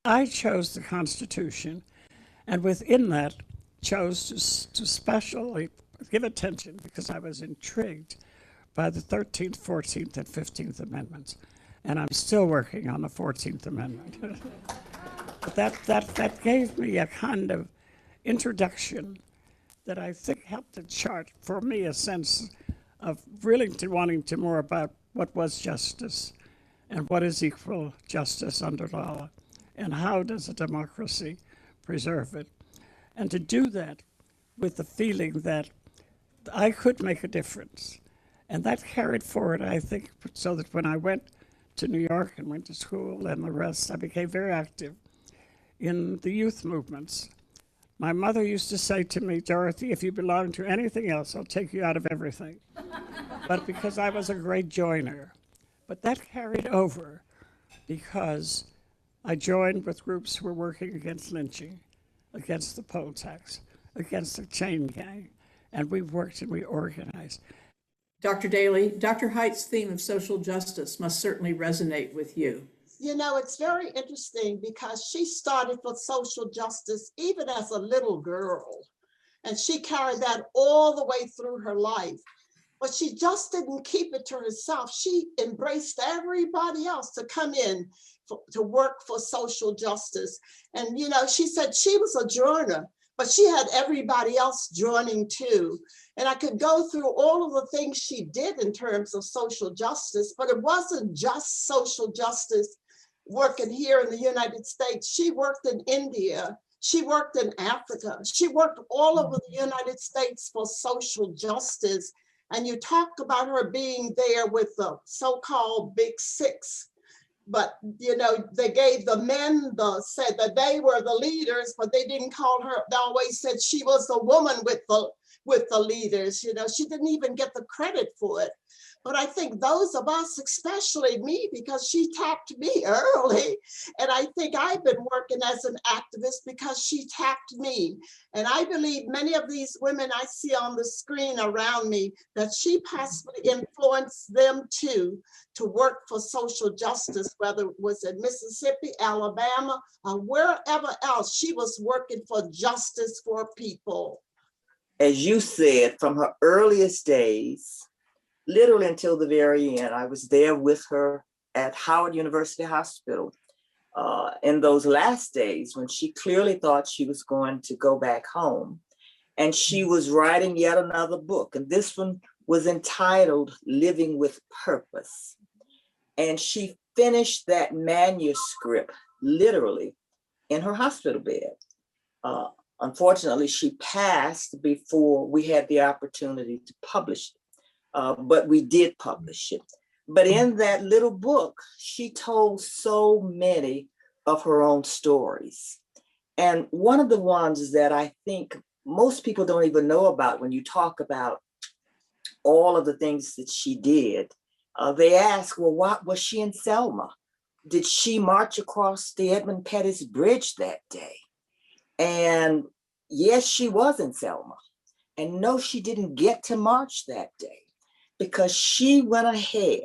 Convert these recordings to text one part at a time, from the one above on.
I chose the Constitution, and within that, chose to specially give attention because I was intrigued by the 13th, 14th, and 15th Amendments. And I'm still working on the 14th Amendment. But that gave me a kind of introduction that I think helped to chart for me a sense of really wanting to more about what was justice and what is equal justice under law and how does a democracy preserve it. And to do that with the feeling that I could make a difference. And that carried forward, I think, so that when I went to New York and went to school and the rest, I became very active in the youth movements. My mother used to say to me, Dorothy, if you belong to anything else, I'll take you out of everything. But because I was a great joiner. But that carried over because I joined with groups who were working against lynching, against the poll tax, against the chain gang, and we worked and we organized. Dr. Daly, Dr. Haight's theme of social justice must certainly resonate with you. You know, it's very interesting because she started for social justice even as a little girl, and she carried that all the way through her life. But she just didn't keep it to herself. She embraced everybody else to come in to work for social justice. And, you know, she said she was a joiner, but she had everybody else joining too. And I could go through all of the things she did in terms of social justice, but it wasn't just social justice working here in the United States. She worked in India. She worked in Africa. She worked all over the United States for social justice. And you talk about her being there with the so-called Big Six. But, you know, they gave the men said that they were the leaders, but they didn't call her. They always said she was the woman with the leaders. You know, she didn't even get the credit for it. But I think those of us, especially me, because she tapped me early, and I think I've been working as an activist because she tapped me. And I believe many of these women I see on the screen around me, that she possibly influenced them too to work for social justice, whether it was in Mississippi, Alabama, or wherever else. She was working for justice for people. As you said, from her earliest days, literally until the very end, I was there with her at Howard University Hospital in those last days when she clearly thought she was going to go back home. And she was writing yet another book. And this one was entitled Living with Purpose. And she finished that manuscript literally in her hospital bed. Unfortunately, she passed before we had the opportunity to publish it. But we did publish it. But in that little book, she told so many of her own stories. And one of the ones that I think most people don't even know about when you talk about all of the things that she did, they ask, well, what was she in Selma? Did she march across the Edmund Pettus Bridge that day? And yes, she was in Selma. And no, she didn't get to march that day, because she went ahead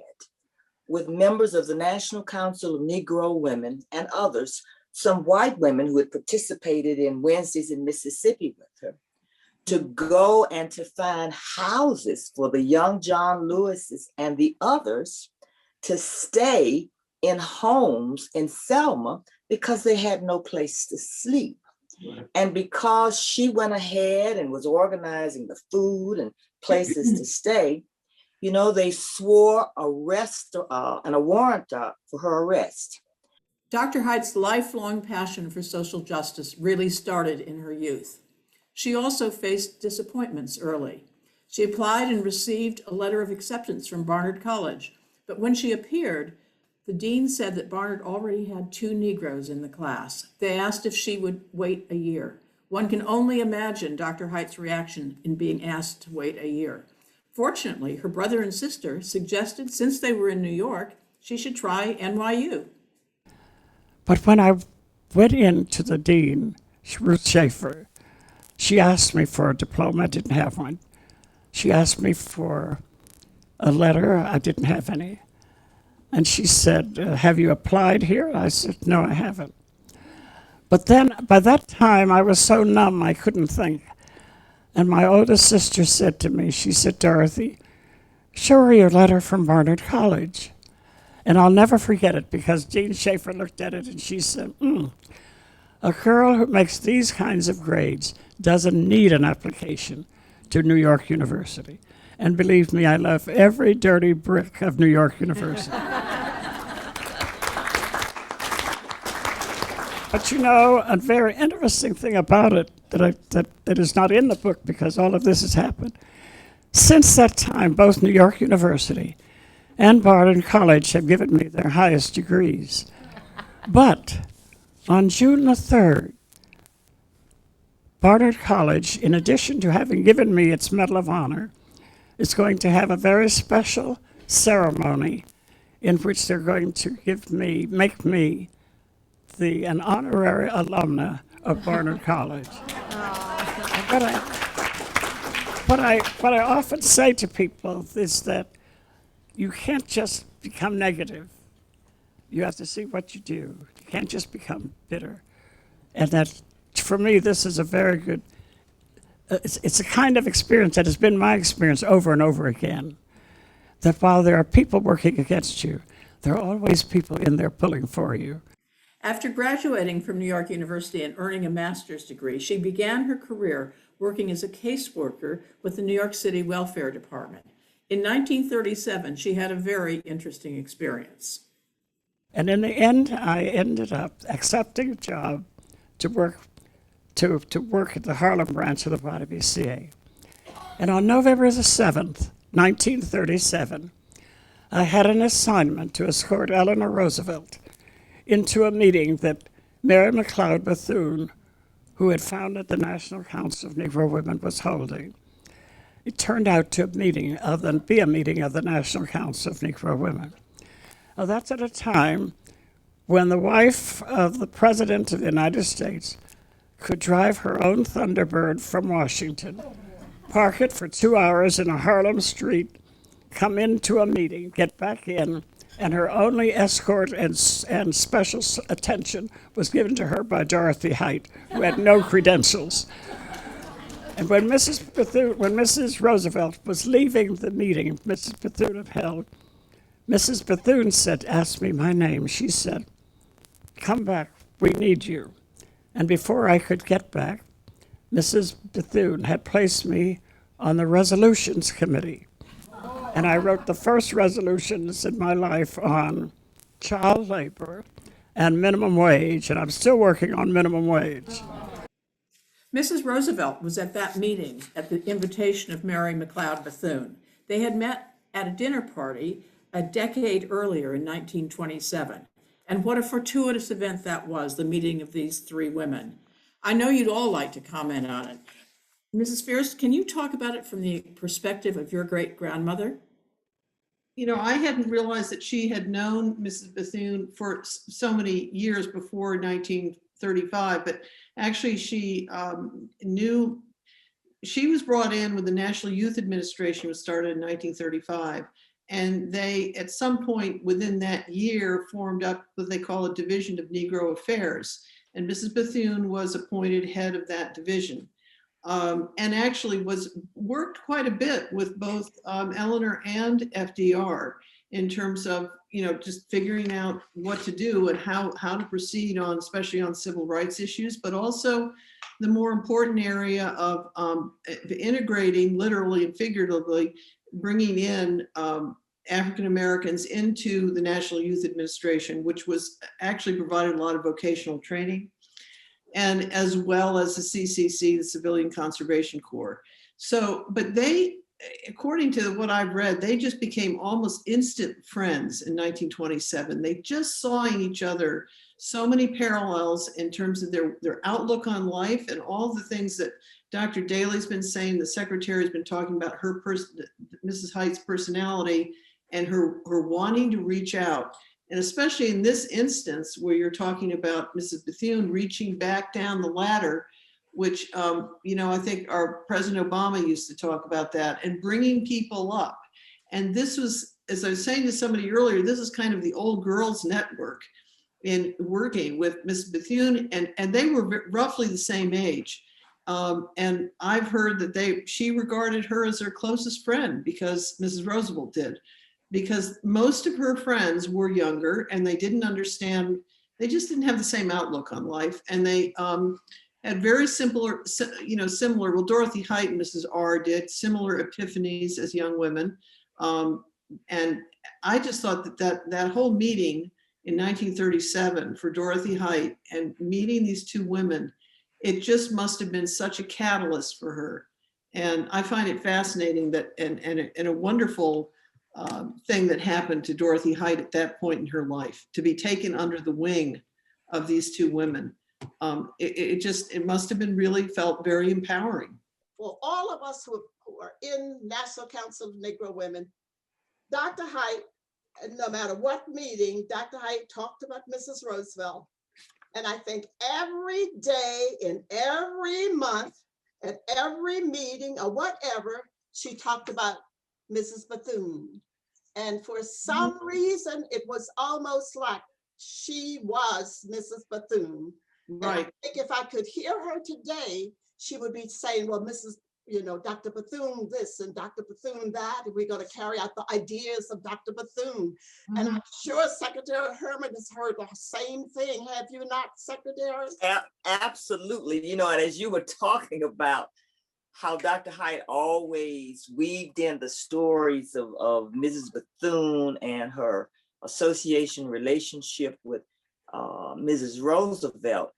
with members of the National Council of Negro Women and others, some white women who had participated in Wednesdays in Mississippi with her, to go and to find houses for the young John Lewises and the others to stay in homes in Selma because they had no place to sleep. Right. And because she went ahead and was organizing the food and places to stay, you know, they swore arrest and a warrant for her arrest. Dr. Haight's lifelong passion for social justice really started in her youth. She also faced disappointments early. She applied and received a letter of acceptance from Barnard College, but when she appeared, the dean said that Barnard already had 2 Negroes in the class. They asked if she would wait a year. One can only imagine Dr. Haight's reaction in being asked to wait a year. Fortunately, her brother and sister suggested, since they were in New York, she should try NYU. But when I went in to the dean, Ruth Schaefer, she asked me for a diploma. I didn't have one. She asked me for a letter. I didn't have any. And she said, have you applied here? I said, no, I haven't. But then by that time, I was so numb I couldn't think. And my oldest sister said to me, she said, Dorothy, show her your letter from Barnard College. And I'll never forget it because Jean Schaefer looked at it and she said, a girl who makes these kinds of grades doesn't need an application to New York University. And believe me, I love every dirty brick of New York University. But you know, a very interesting thing about it that is not in the book because all of this has happened. Since that time, both New York University and Barnard College have given me their highest degrees. But on June the 3rd, Barnard College, in addition to having given me its Medal of Honor, is going to have a very special ceremony in which they're going to make me an honorary alumna of Barnard College. What I often say to people is that you can't just become negative. You have to see what you do. You can't just become bitter. And that, for me, this is a very good, it's a kind of experience that has been my experience over and over again. That while there are people working against you, there are always people in there pulling for you. After graduating from New York University and earning a master's degree, she began her career working as a caseworker with the New York City Welfare Department. In 1937, she had a very interesting experience. And in the end, I ended up accepting a job to work at the Harlem branch of the YWCA. And on November the 7th, 1937, I had an assignment to escort Eleanor Roosevelt into a meeting that Mary McLeod Bethune, who had founded the National Council of Negro Women, was holding. It turned out to be a meeting of the National Council of Negro Women. Now, that's at a time when the wife of the President of the United States could drive her own Thunderbird from Washington, park it for 2 hours in a Harlem street, come into a meeting, get back in, and her only escort and special attention was given to her by Dorothy Height, who had no credentials. And when Mrs. Roosevelt was leaving the meeting, Mrs. Bethune had held, Mrs. Bethune asked me my name. She said, "Come back, we need you." And before I could get back, Mrs. Bethune had placed me on the resolutions committee. And I wrote the first resolutions in my life on child labor and minimum wage, and I'm still working on minimum wage. Mrs. Roosevelt was at that meeting at the invitation of Mary McLeod Bethune. They had met at a dinner party a decade earlier in 1927. And what a fortuitous event that was, the meeting of these three women. I know you'd all like to comment on it. Mrs. Fierce, can you talk about it from the perspective of your great-grandmother? You know, I hadn't realized that she had known Mrs. Bethune for so many years before 1935, but actually she knew, she was brought in when the National Youth Administration was started in 1935. And they, at some point within that year, formed up what they call a Division of Negro Affairs. And Mrs. Bethune was appointed head of that division. And actually worked quite a bit with both Eleanor and FDR in terms of, you know, just figuring out what to do and how to proceed on, especially on civil rights issues, but also the more important area of integrating, literally and figuratively, bringing in African Americans into the National Youth Administration, which was actually provided a lot of vocational training, and as well as the CCC, the Civilian Conservation Corps. So, but they, according to what I've read, they just became almost instant friends in 1927. They just saw in each other so many parallels in terms of their outlook on life and all the things that Dr. Daly's been saying, the secretary has been talking about her Mrs. Height's personality and her wanting to reach out. And especially in this instance where you're talking about Mrs. Bethune reaching back down the ladder, which, you know, I think our President Obama used to talk about that, and bringing people up. And this was, as I was saying to somebody earlier, this is kind of the old girls network. in working with Mrs. Bethune, and they were roughly the same age. And I've heard that she regarded her as her closest friend, because Mrs. Roosevelt did, because most of her friends were younger and they didn't understand, they just didn't have the same outlook on life. And they had very similar, well, Dorothy Height and Mrs. R did similar epiphanies as young women. And I just thought that whole meeting in 1937 for Dorothy Height and meeting these two women, it just must have been such a catalyst for her. And I find it fascinating that, and a wonderful thing that happened to Dorothy Height at that point in her life, to be taken under the wing of these two women. It must have been really felt very empowering. For all of us who are in National Council of Negro Women, Dr. Height, no matter what meeting, Dr. Height talked about Mrs. Roosevelt. And I think every day in every month, at every meeting or whatever, she talked about Mrs. Bethune. And for some reason, it was almost like she was Mrs. Bethune. Right. And I think if I could hear her today, she would be saying, well, Dr. Bethune this and Dr. Bethune that, and we're going to carry out the ideas of Dr. Bethune. And I'm sure Secretary Herman has heard the same thing. Have you not, Secretary? Absolutely. And as you were talking about how Dr. Height always weaved in the stories of Mrs. Bethune and her association relationship with Mrs. Roosevelt,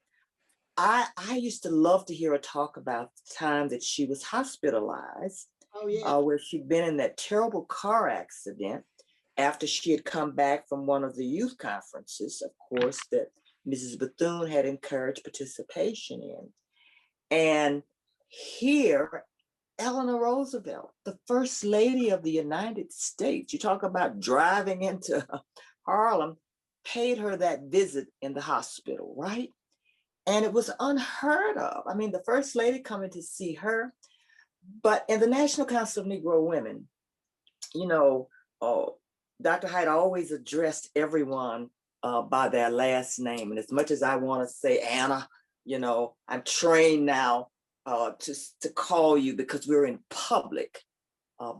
I used to love to hear her talk about the time that she was hospitalized, where she'd been in that terrible car accident after she had come back from one of the youth conferences, of course, that Mrs. Bethune had encouraged participation in. And here, Eleanor Roosevelt, the First Lady of the United States, you talk about driving into Harlem, paid her that visit in the hospital, right? And it was unheard of. I mean, the First Lady coming to see her. But in the National Council of Negro Women, Dr. Height always addressed everyone by their last name. And as much as I want to say Anna, I'm trained now to call you, because we're in public,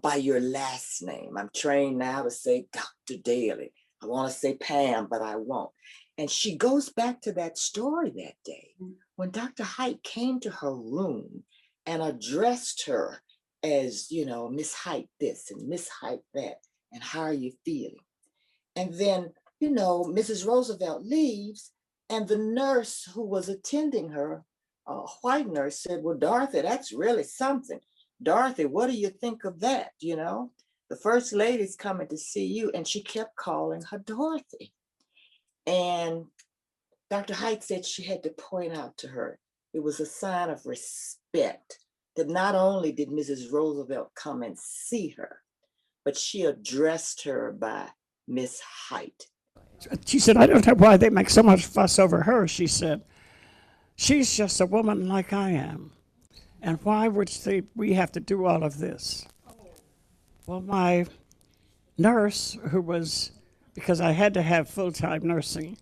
by your last name. I'm trained now to say Dr. Daly. I want to say Pam, but I won't. And she goes back to that story that day when Dr. Height came to her room and addressed her as, Miss Height this and Miss Height that, and how are you feeling? And then, Mrs. Roosevelt leaves, and the nurse who was attending her, a white nurse, said, well, Dorothy, that's really something. Dorothy, what do you think of that? The First Lady's coming to see you. And she kept calling her Dorothy. And Dr. Height said she had to point out to her, it was a sign of respect that not only did Mrs. Roosevelt come and see her, but she addressed her by Miss Height. She said, I don't know why they make so much fuss over her. She said, she's just a woman like I am. And why would we have to do all of this? Well, my nurse, who was, because I had to have full-time nursing,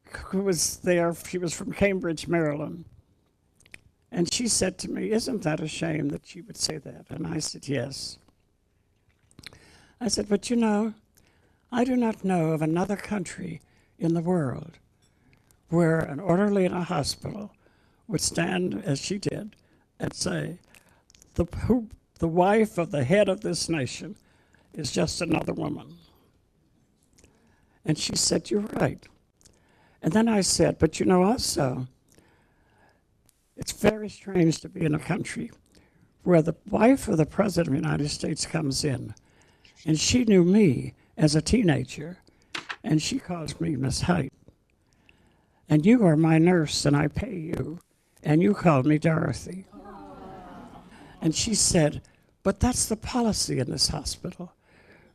who was there, she was from Cambridge, Maryland. And she said to me, isn't that a shame that you would say that? And I said, yes. I said, but I do not know of another country in the world where an orderly in a hospital would stand, as she did, and say, the wife of the head of this nation is just another woman. And she said, you're right. And then I said, but also, it's very strange to be in a country where the wife of the President of the United States comes in, and she knew me as a teenager, and she calls me Miss Height. And you are my nurse, and I pay you, and you call me Dorothy. And she said, but that's the policy in this hospital.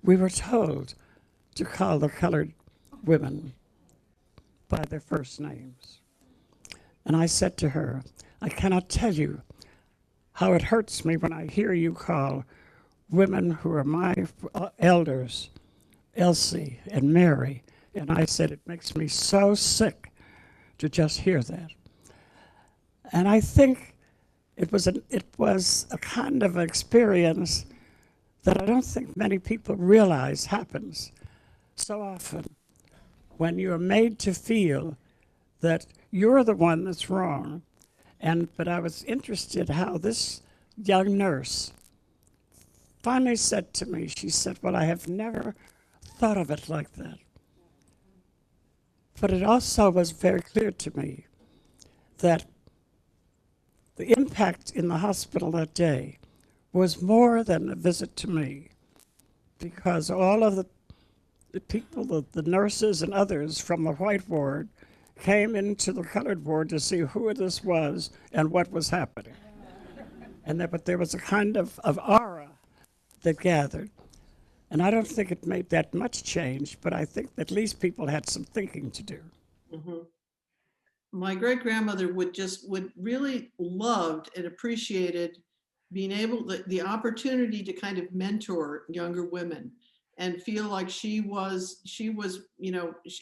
We were told to call the colored women by their first names. And I said to her, I cannot tell you how it hurts me when I hear you call women who are my elders, Elsie and Mary, And I said, it makes me so sick to just hear that. And I think it was a kind of experience that I don't think many people realize happens so often, when you're made to feel that you're the one that's wrong. But I was interested how this young nurse finally said to me, she said, well, I have never thought of it like that. But it also was very clear to me that the impact in the hospital that day was more than a visit to me, because all of the people, the nurses and others from the white ward came into the colored ward to see who this was and what was happening. But there was a kind of aura that gathered. And I don't think it made that much change, but I think at least people had some thinking to do. Mhm. My great grandmother would really loved and appreciated being able the opportunity to kind of mentor younger women and feel like she was,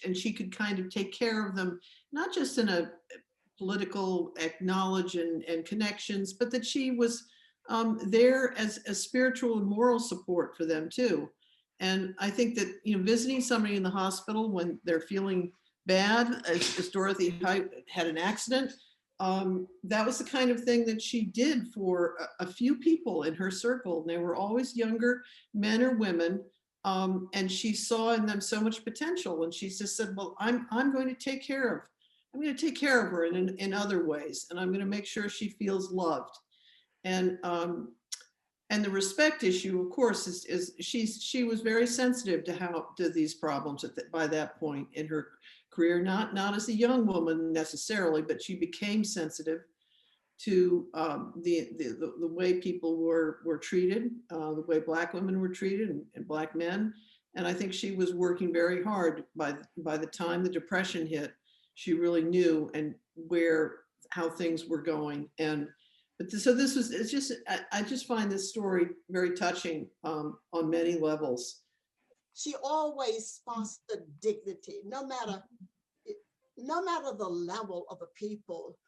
and she could kind of take care of them, not just in a political acknowledge and connections, but that she was there as a spiritual and moral support for them too. And I think that, visiting somebody in the hospital when they're feeling bad, as Dorothy had an accident, that was the kind of thing that she did for a few people in her circle. And they were always younger men or women. And she saw in them so much potential. And she just said, well, I'm going to take care of her in other ways. And I'm going to make sure she feels loved. And the respect issue, of course, is she was very sensitive to these problems by that point in her career, not as a young woman necessarily, but she became sensitive to the way people were treated, the way Black women were treated and Black men. And I think she was working very hard. By the time the Depression hit, she really knew how things were going. So I just find this story very touching on many levels. She always fostered dignity, no matter the level of the people,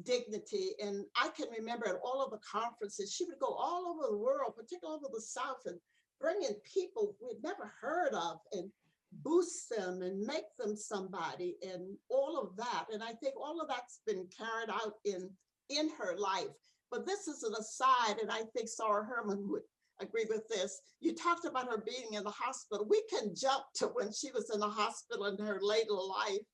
dignity. And I can remember at all of the conferences, she would go all over the world, particularly over the South, and bring in people we'd never heard of and boost them and make them somebody and all of that. And I think all of that's been carried out in her life. But this is an aside, and I think Sarah Herman would agree with this. You talked about her being in the hospital. We can jump to when she was in the hospital in her later life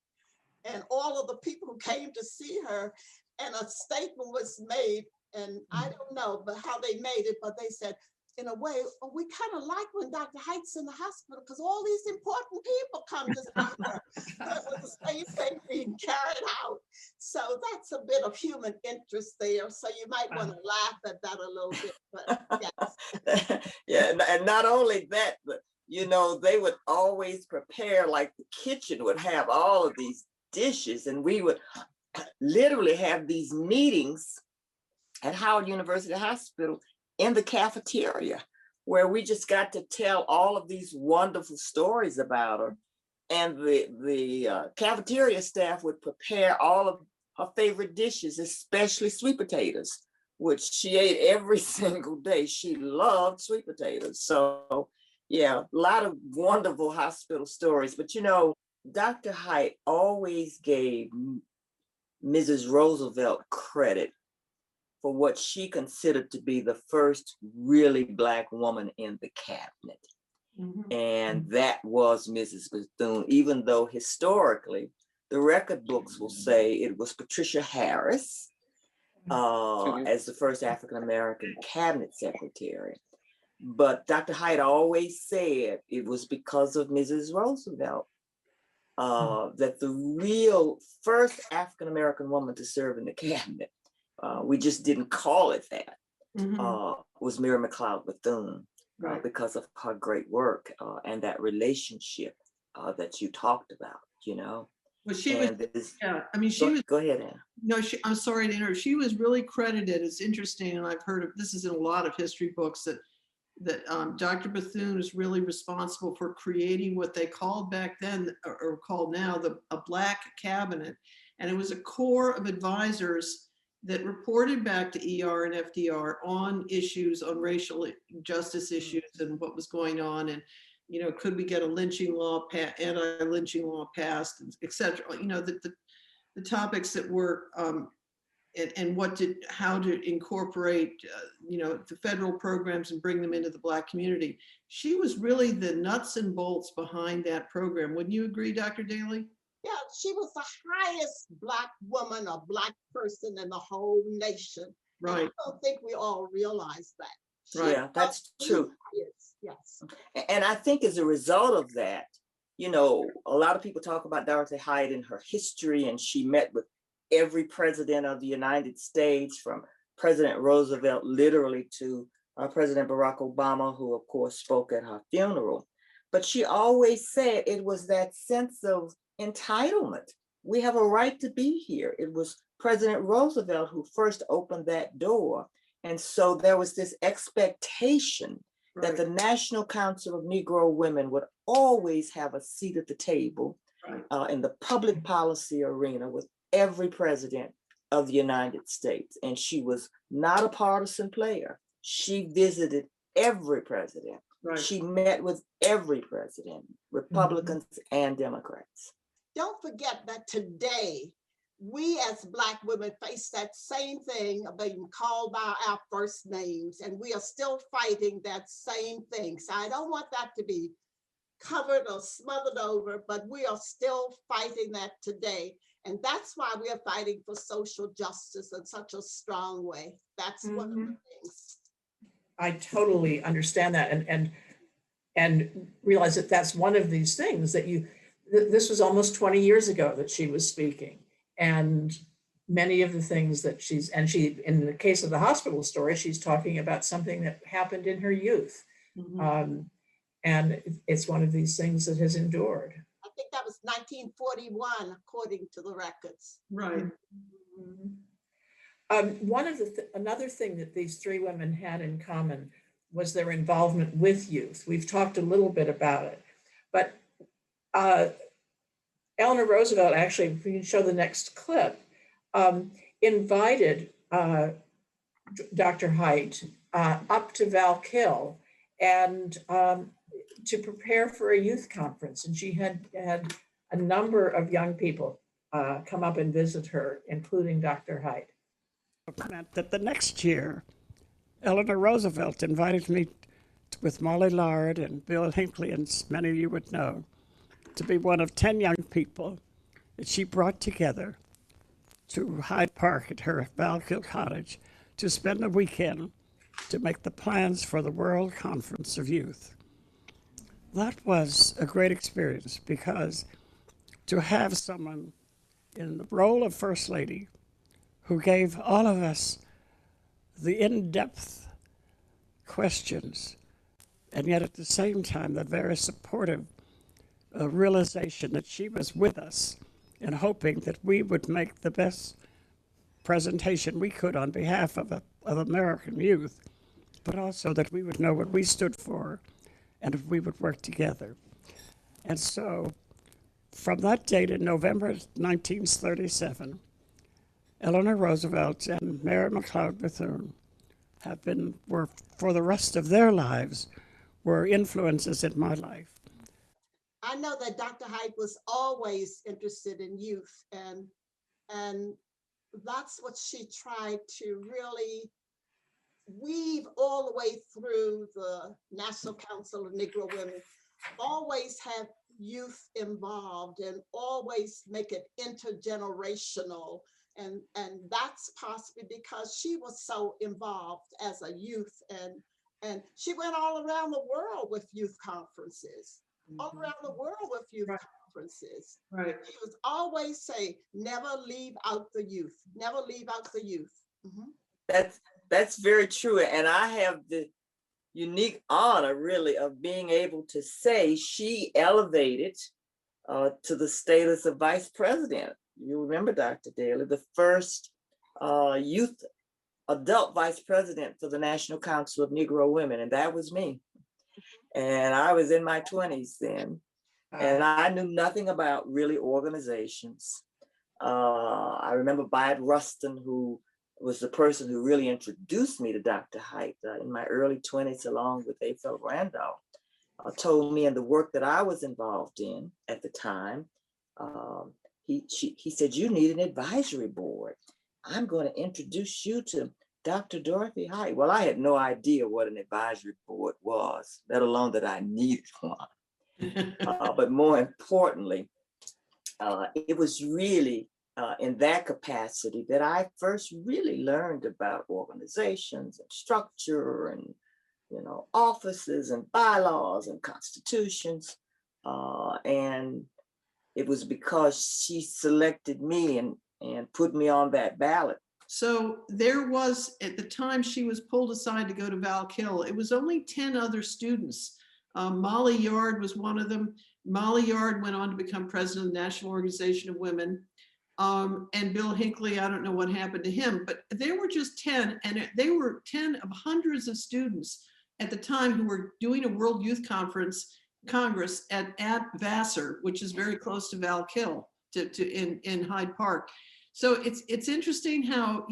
and all of the people who came to see her, and a statement was made, and I don't know but how they made it, but they said, in a way, oh, we kind of like when Dr. Height's in the hospital because all these important people come to see her. That was the same thing being carried out. So that's a bit of human interest there. So you might want to laugh at that a little bit, but yes. Yeah, and not only that, but they would always prepare, like the kitchen would have all of these dishes, and we would literally have these meetings at Howard University Hospital in the cafeteria, where we just got to tell all of these wonderful stories about her. And the cafeteria staff would prepare all of her favorite dishes, especially sweet potatoes, which she ate every single day. She loved sweet potatoes. So yeah, a lot of wonderful hospital stories. But Dr. Height always gave Mrs. Roosevelt credit for what she considered to be the first really Black woman in the cabinet. Mm-hmm. And that was Mrs. Bethune, even though historically the record books will say it was Patricia Harris as the first African-American cabinet secretary. But Dr. Height always said it was because of Mrs. Roosevelt that the real first African-American woman to serve in the cabinet, we just didn't call it that, was Mary McLeod Bethune, because of her great work and that relationship that you talked about, Well, she was, yeah, I mean, she was. Go ahead, Anna. No, I'm sorry to interrupt. She was really credited. It's interesting, and I've heard of this is in a lot of history books, that that Dr. Bethune is really responsible for creating what they called back then, or called now, a Black cabinet. And it was a core of advisors that reported back to ER and FDR on issues, on racial justice issues and what was going on. And, you know, could we get a lynching law, anti-lynching law passed, et cetera. You know, the topics that were, and how to incorporate, you know, the federal programs and bring them into the Black community. She was really the nuts and bolts behind that program. Wouldn't you agree, Dr. Daly? Yeah, she was the highest Black woman or Black person in the whole nation. Right. And I don't think we all realize that. Right. Yeah, that's true. Yes. And I think as a result of that, you know, a lot of people talk about Dorothy Height and her history, and she met with every president of the United States, from President Roosevelt literally to President Barack Obama, who of course spoke at her funeral. But she always said it was that sense of entitlement. We have a right to be here. It was President Roosevelt who first opened that door. And so there was this expectation that the National Council of Negro Women would always have a seat at the table in the public policy arena with every president of the United States. And she was not a partisan player. She visited every president. Right. She met with every president, Republicans and Democrats. Don't forget that today, we as Black women face that same thing of being called by our first names, and we are still fighting that same thing. So I don't want that to be covered or smothered over, but we are still fighting that today. And that's why we are fighting for social justice in such a strong way. That's one of the things. I totally understand that, and realize that that's one of these things that this was almost 20 years ago that she was speaking. And many of the things that she, in the case of the hospital story, she's talking about something that happened in her youth. And it's one of these things that has endured. I think that was 1941, according to the records. Right. Another thing that these three women had in common was their involvement with youth. We've talked a little bit about it, but Eleanor Roosevelt, actually, if we can show the next clip, invited Dr. Height up to Valkill and to prepare for a youth conference. And she had a number of young people come up and visit her, including Dr. Height. That the next year, Eleanor Roosevelt invited me with Molly Lard and Bill Hinckley, and many of you would know, to be one of 10 young people that she brought together to Hyde Park at her Valkill cottage to spend a weekend to make the plans for the World Conference of Youth. That was a great experience, because to have someone in the role of First Lady who gave all of us the in-depth questions, and yet at the same time the very supportive realization that she was with us and hoping that we would make the best presentation we could on behalf of American youth, but also that we would know what we stood for and if we would work together. And so from that date in November 1937, Eleanor Roosevelt and Mary McLeod Bethune were for the rest of their lives, were influences in my life. I know that Dr. Height was always interested in youth, and that's what she tried to really weave all the way through the National Council of Negro Women, always have youth involved and always make it intergenerational. And that's possibly because she was so involved as a youth, and she went all around the world with youth conferences, all around the world with youth conferences. Right. She was always saying, never leave out the youth, never leave out the youth. That's very true. And I have the unique honor, really, of being able to say she elevated to the status of vice president. You remember, Dr. Daly, the first youth adult vice president for the National Council of Negro Women, and that was me. And I was in my 20s then, and I knew nothing about really organizations. I remember Bob Rustin, who was the person who really introduced me to Dr. Height in my early 20s, along with A. Randolph, told me in the work that I was involved in at the time. He said, "You need an advisory board. I'm going to introduce you to Dr. Dorothy Height." Well, I had no idea what an advisory board was, let alone that I needed one. But more importantly, it was really in that capacity that I first really learned about organizations and structure and, offices and bylaws and constitutions. And it was because she selected me and put me on that ballot. So there was, at the time she was pulled aside to go to Valkill, it was only 10 other students. Molly Yard was one of them. Molly Yard went on to become president of the National Organization of Women. And Bill Hinckley, I don't know what happened to him, but there were just 10, and they were 10 of hundreds of students at the time who were doing a World Youth Congress at Vassar, which is very close to Valkill, in Hyde Park. So it's interesting how,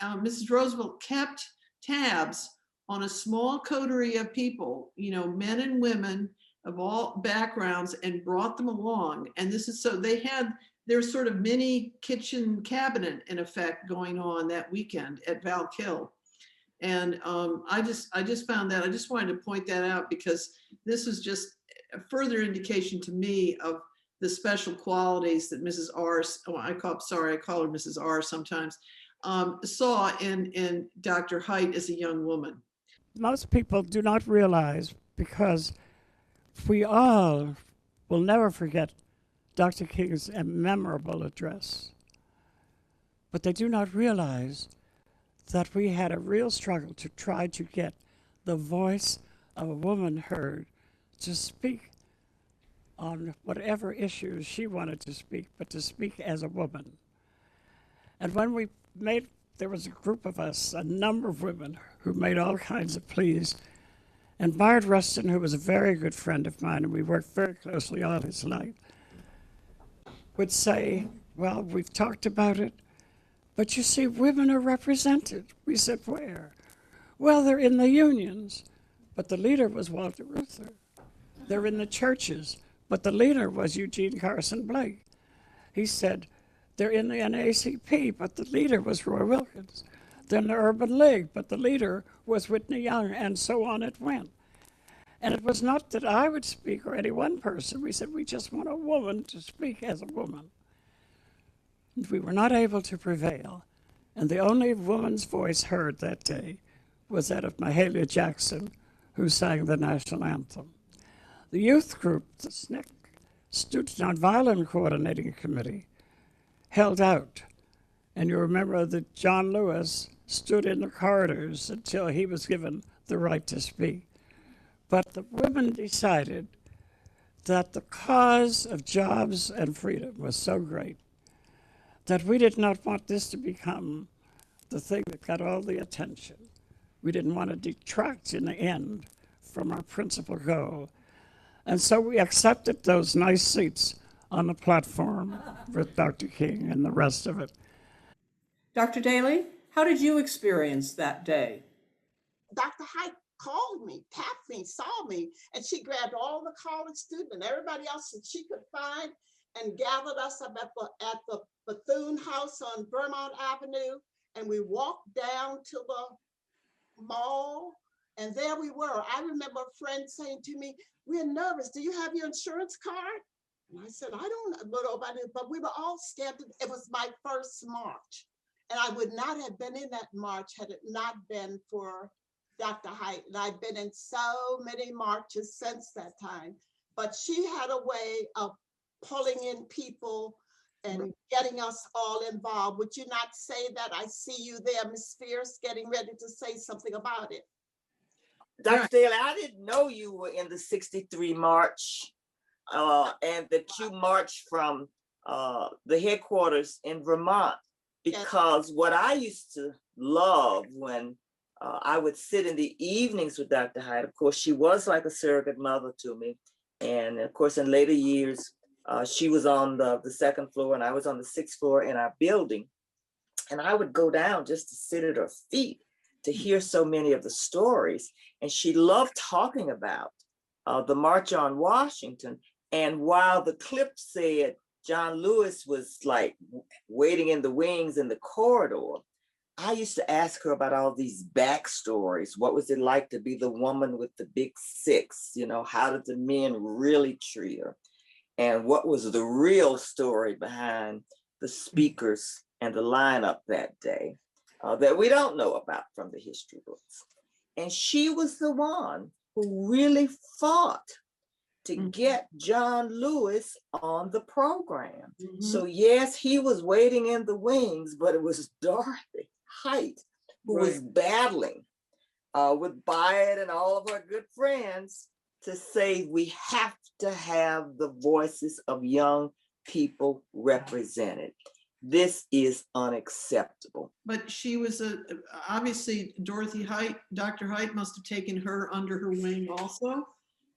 Mrs. Roosevelt kept tabs on a small coterie of people, men and women of all backgrounds, and brought them along. And this is so they had their sort of mini kitchen cabinet, in effect, going on that weekend at Valkill. And I just found that, I just wanted to point that out, because this is just a further indication to me of the special qualities that Mrs. R, I call her Mrs. R sometimes, saw in Dr. Height as a young woman. Most people do not realize, because we all will never forget Dr. King's memorable address, but they do not realize that we had a real struggle to try to get the voice of a woman heard, to speak on whatever issues she wanted to speak, but to speak as a woman. And when there was a group of us, a number of women who made all kinds of pleas. And Bard Rustin, who was a very good friend of mine, and we worked very closely all his life, would say, "Well, we've talked about it, but you see, women are represented." We said, "Where?" "Well, they're in the unions, but the leader was Walter Reuther. They're in the churches, but the leader was Eugene Carson Blake." He said, "They're in the NAACP, but the leader was Roy Wilkins. Then the Urban League, but the leader was Whitney Young," and so on it went. And it was not that I would speak or any one person. We said, we just want a woman to speak as a woman. And we were not able to prevail. And the only woman's voice heard that day was that of Mahalia Jackson, who sang the national anthem. The youth group, the SNCC, Student Nonviolent Coordinating Committee, held out. And you remember that John Lewis stood in the corridors until he was given the right to speak. But the women decided that the cause of jobs and freedom was so great that we did not want this to become the thing that got all the attention. We didn't want to detract in the end from our principal goal. And so we accepted those nice seats on the platform with Dr. King and the rest of it. Dr. Daly, how did you experience that day? Dr. Height called me, tapped me, saw me, and she grabbed all the college students and everybody else that she could find and gathered us up at the Bethune House on Vermont Avenue. And we walked down to the mall, and there we were. I remember a friend saying to me, "We're nervous. Do you have your insurance card?" And I said, "I don't know about it," but we were all scared. It was my first march. And I would not have been in that march had it not been for Dr. Height. And I've been in so many marches since that time. But she had a way of pulling in people and getting us all involved. Would you not say that? I see you there, Ms. Fierce, getting ready to say something about it. Dr. Daly, I didn't know you were in the 63 March and that you marched from the headquarters in Vermont because what I used to love when I would sit in the evenings with Dr. Hyde, of course, she was like a surrogate mother to me. And of course, in later years, she was on the second floor and I was on the sixth floor in our building. And I would go down just to sit at her feet to hear so many of the stories. And she loved talking about the March on Washington. And while the clip said John Lewis was like waiting in the wings in the corridor, I used to ask her about all these backstories. What was it like to be the woman with the big six? You know, how did the men really treat her? And what was the real story behind the speakers and the lineup that day that we don't know about from the history books? And she was the one who really fought to get John Lewis on the program. So yes, he was waiting in the wings, but it was Dorothy Height who was battling with Byatt and all of her good friends to say we have to have the voices of young people represented. This is unacceptable. But she was obviously Dorothy Height, Dr. Height must have taken her under her wing also.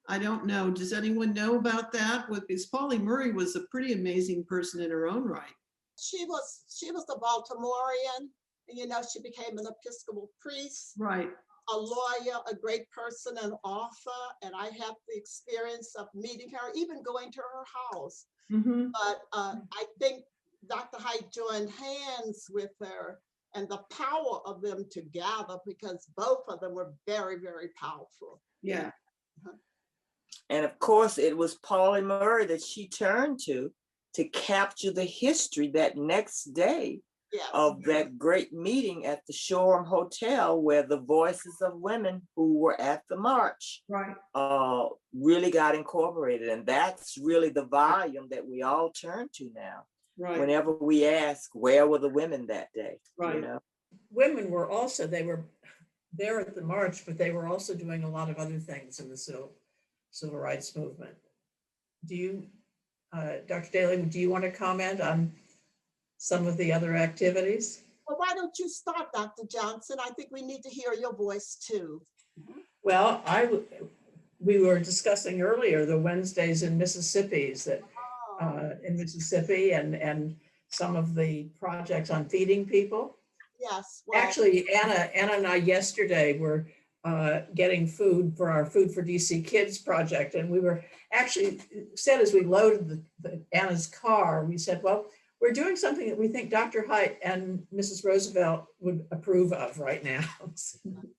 I don't know. Does anyone know about that? Because Polly Murray was a pretty amazing person in her own right. She was a Baltimorean, and you know, she became an Episcopal priest, Right. a lawyer, a great person, an author, and I have the experience of meeting her, even going to her house. But I think Dr. Height joined hands with her and the power of them together, because both of them were very, very powerful. Yeah. And of course, it was Polly Murray that she turned to capture the history that next day of that great meeting at the Shoreham Hotel, where the voices of women who were at the march really got incorporated. And that's really the volume that we all turn to now. Right. Whenever we ask, where were the women that day? Right. You know? Women were also, they were there at the march, but they were also doing a lot of other things in the civil rights movement. Do you, Dr. Daly, do you want to comment on some of the other activities? Well, why don't you start, Dr. Johnson? I think we need to hear your voice too. Well, we were discussing earlier the Wednesdays in Mississippi's that in Mississippi and some of the projects on feeding people. Yes. Well, actually, Anna and I yesterday were getting food for our Food for DC Kids project. And we were actually said, as we loaded Anna's car, we said, well, we're doing something that we think Dr. Height and Mrs. Roosevelt would approve of right now.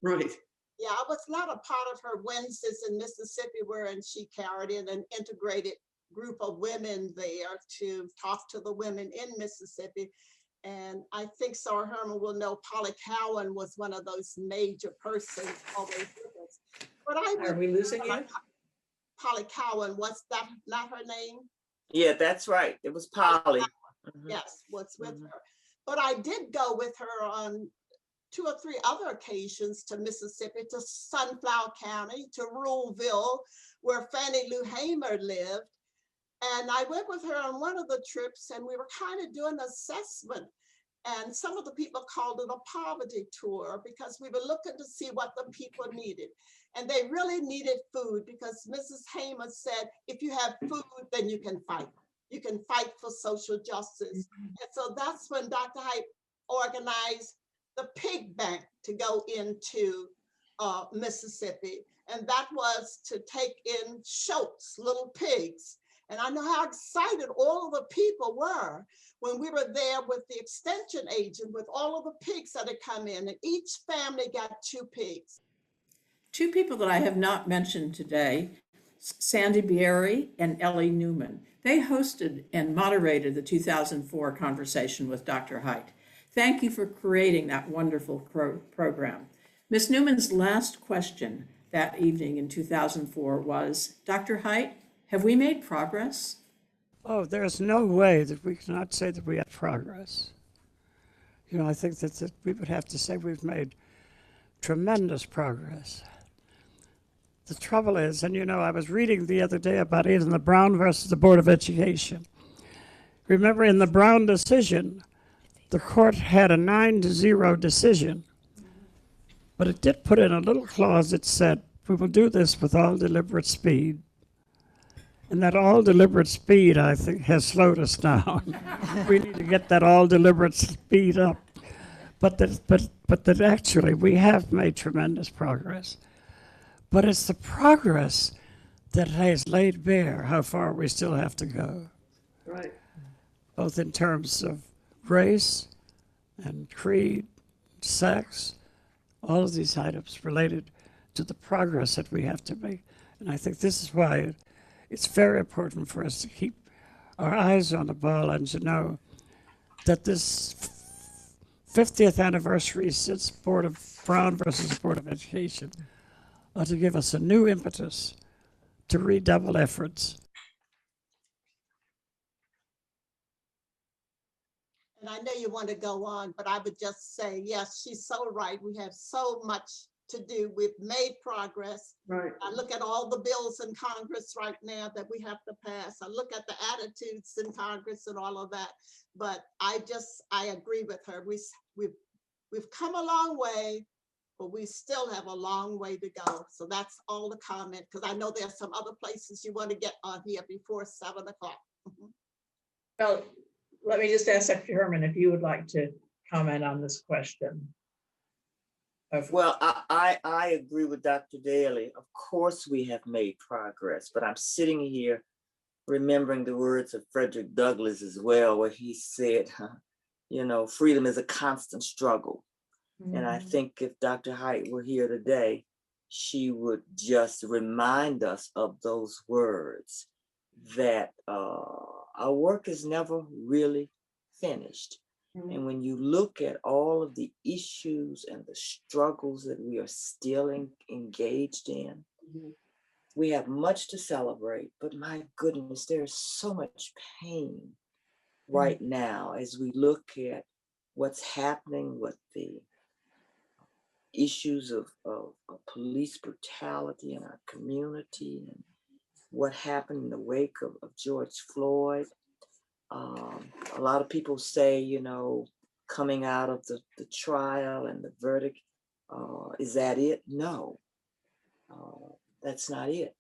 Right. Yeah, I was not a part of her Wednesdays in Mississippi, wherein she carried in an integrated group of women there to talk to the women in Mississippi. And I think Sarah Herman will know Polly Cowan was one of those major persons always with us. But Are we losing you? Polly Cowan, was that not her name? Yeah, that's right. It was Polly. Yes, was with her. But I did go with her on 2 or 3 other occasions to Mississippi, to Sunflower County, to Ruleville, where Fannie Lou Hamer lived. And I went with her on one of the trips, and we were kind of doing an assessment. And some of the people called it a poverty tour, because we were looking to see what the people needed. And they really needed food, because Mrs. Hamer said, if you have food, then you can fight. You can fight for social justice. And so that's when Dr. Height organized the pig bank to go into Mississippi. And that was to take in shoats, little pigs. And I know how excited all of the people were when we were there with the extension agent, with all of the pigs that had come in, and each family got 2 pigs. 2 people that I have not mentioned today, Sandy Bierry and Ellie Newman. They hosted and moderated the 2004 conversation with Dr. Height. Thank you for creating that wonderful program. Ms. Newman's last question that evening in 2004 was, Dr. Height, have we made progress? Oh, there's no way that we cannot say that we have progress. You know, I think that we would have to say we've made tremendous progress. The trouble is, and you know, I was reading the other day about it in the Brown versus the Board of Education. Remember, in the Brown decision, the court had a 9-0 decision, but it did put in a little clause that said, we will do this with all deliberate speed. And that all deliberate speed, I think, has slowed us down. We need to get that all deliberate speed up. But that actually we have made tremendous progress. But it's the progress that has laid bare how far we still have to go, Right. both in terms of race and creed, sex, all of these items related to the progress that we have to make. And I think this is why it's very important for us to keep our eyes on the ball and to know that this 50th anniversary since Board of Brown versus Board of Education ought to give us a new impetus to redouble efforts. And I know you want to go on, but I would just say, yes, she's so right. We have so much to do. We've made progress. Right. I look at all the bills in Congress right now that we have to pass. I look at the attitudes in Congress and all of that. But I agree with her. We've come a long way, but we still have a long way to go. So that's all the comment, because I know there's some other places you want to get on here before 7 o'clock. Well, let me just ask Dr. Herman if you would like to comment on this question. Well, I agree with Dr. Daly. Of course, we have made progress, but I'm sitting here remembering the words of Frederick Douglass as well, where he said, freedom is a constant struggle. And I think if Dr. Height were here today, she would just remind us of those words, that our work is never really finished. And when you look at all of the issues and the struggles that we are still engaged in, we have much to celebrate, but my goodness, there's so much pain right now as we look at what's happening with the issues of police brutality in our community and what happened in the wake of George Floyd. A lot of people say, coming out of the trial and the verdict, is that it? No, that's not it.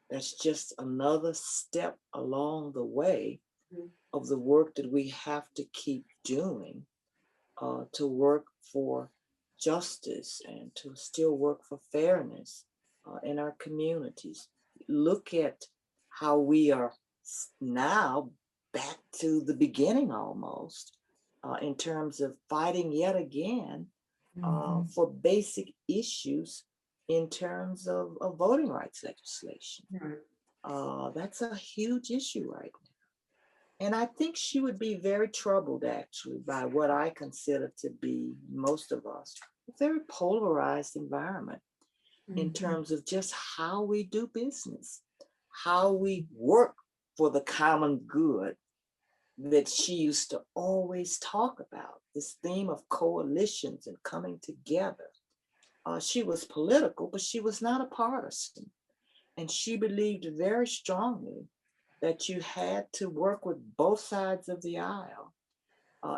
That's just another step along the way of the work that we have to keep doing to work for justice and to still work for fairness in our communities. Look at how we are now back to the beginning almost in terms of fighting yet again for basic issues in terms of voting rights legislation. Right. That's a huge issue right now. And I think she would be very troubled actually by what I consider to be, most of us, a very polarized environment in terms of just how we do business, how we work for the common good that she used to always talk about, this theme of coalitions and coming together. She was political, but she was not a partisan. And she believed very strongly that you had to work with both sides of the aisle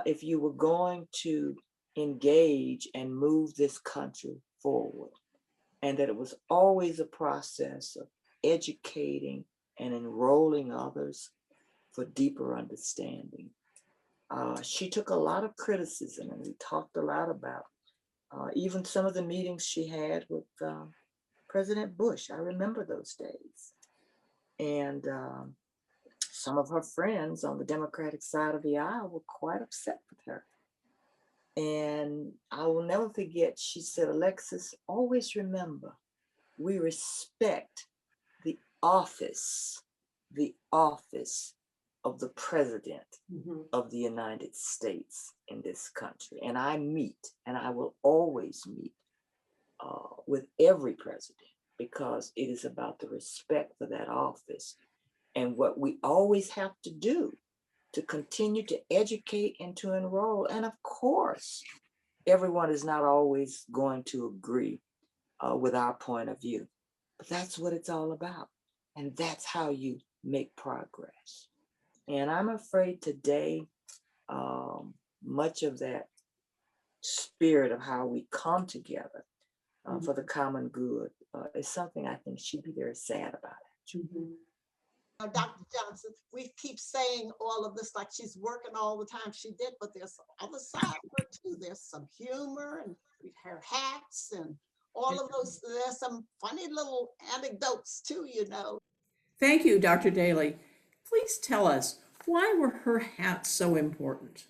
if you were going to engage and move this country forward. And that it was always a process of educating and enrolling others for deeper understanding. She took a lot of criticism, and we talked a lot about even some of the meetings she had with President Bush. I remember those days. And some of her friends on the Democratic side of the aisle were quite upset with her. And I will never forget, she said, Alexis, always remember, we respect the office of the President of the United States in this country. And I meet, and I will always meet with every president, because it is about the respect for that office and what we always have to do to continue to educate and to enroll. And of course, everyone is not always going to agree with our point of view, but that's what it's all about. And that's how you make progress. And I'm afraid today, much of that spirit of how we come together for the common good is something I think she'd be very sad about. Dr. Johnson, we keep saying all of this like she's working all the time. She did, but there's some other side of her too. There's some humor and her hats and all of those. There's some funny little anecdotes too, you know. Thank you, Dr. Daly. Please tell us, why were her hats so important?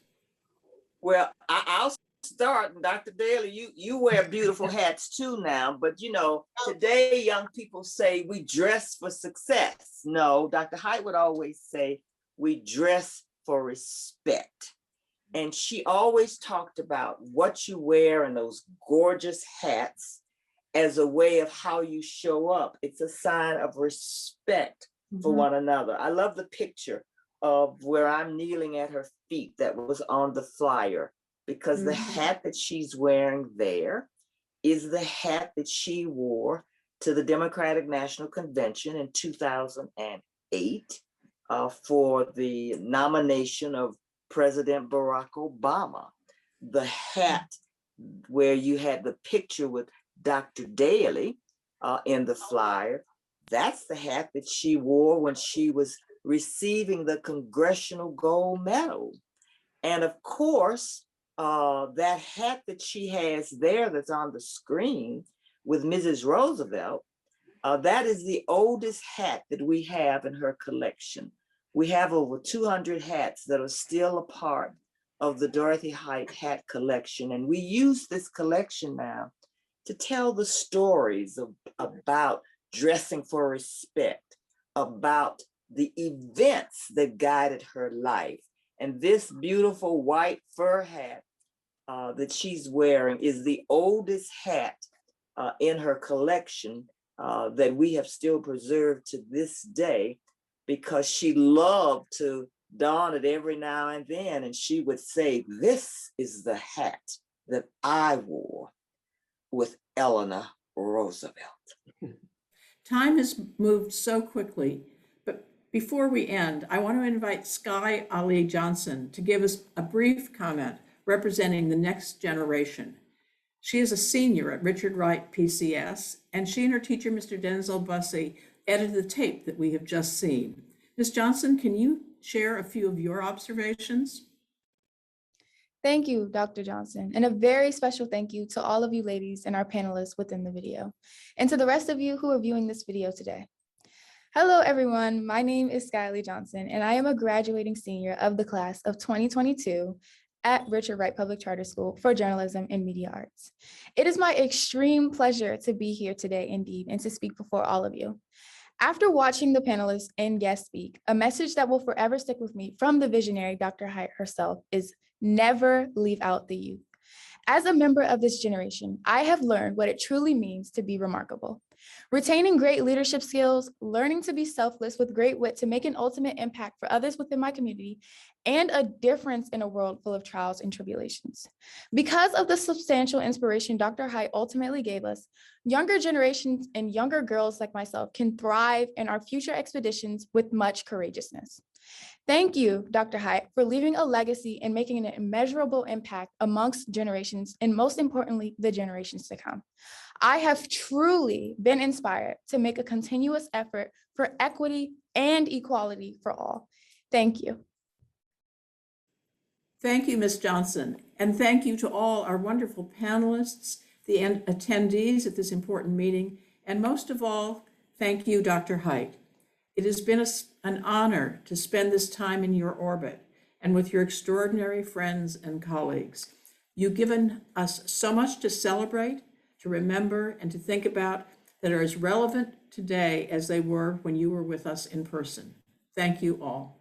Well, I'll start, Dr. Daly. You wear beautiful hats too now, but you know, today young people say we dress for success. No, Dr. Height would always say we dress for respect. And she always talked about what you wear and those gorgeous hats as a way of how you show up. It's a sign of respect for one another. I love the picture of where I'm kneeling at her feet that was on the flyer, because the hat that she's wearing there is the hat that she wore to the Democratic National Convention in 2008 for the nomination of President Barack Obama. The hat where you had the picture with Dr. Daly in the flyer, that's the hat that she wore when she was receiving the Congressional Gold Medal. And of course, that hat that she has there that's on the screen with Mrs. Roosevelt, that is the oldest hat that we have in her collection. We have over 200 hats that are still a part of the Dorothy Height hat collection. And we use this collection now to tell the stories about dressing for respect, about the events that guided her life. And this beautiful white fur hat that she's wearing is the oldest hat in her collection that we have still preserved to this day, because she loved to don it every now and then. And she would say, "This is the hat that I wore with Eleanor Roosevelt." Time has moved so quickly, but before we end, I want to invite Sky Ali Johnson to give us a brief comment representing the next generation. She is a senior at Richard Wright PCS, and she and her teacher, Mr. Denzel Bussey, edited the tape that we have just seen. Ms. Johnson, can you share a few of your observations? Thank you, Dr. Johnson, and a very special thank you to all of you ladies and our panelists within the video, and to the rest of you who are viewing this video today. Hello, everyone. My name is Skyly Johnson, and I am a graduating senior of the class of 2022 at Richard Wright Public Charter School for Journalism and Media Arts. It is my extreme pleasure to be here today, indeed, and to speak before all of you. After watching the panelists and guests speak, a message that will forever stick with me from the visionary Dr. Height herself is never leave out the youth. As a member of this generation, I have learned what it truly means to be remarkable. Retaining great leadership skills, learning to be selfless with great wit to make an ultimate impact for others within my community, and a difference in a world full of trials and tribulations. Because of the substantial inspiration Dr. Height ultimately gave us, younger generations and younger girls like myself can thrive in our future expeditions with much courageousness. Thank you, Dr. Height, for leaving a legacy and making an immeasurable impact amongst generations, and most importantly, the generations to come. I have truly been inspired to make a continuous effort for equity and equality for all. Thank you. Thank you, Ms. Johnson, and thank you to all our wonderful panelists, the attendees at this important meeting, and most of all, thank you, Dr. Height. It has been an honor to spend this time in your orbit and with your extraordinary friends and colleagues. You've given us so much to celebrate, to remember, and to think about that are as relevant today as they were when you were with us in person. Thank you all.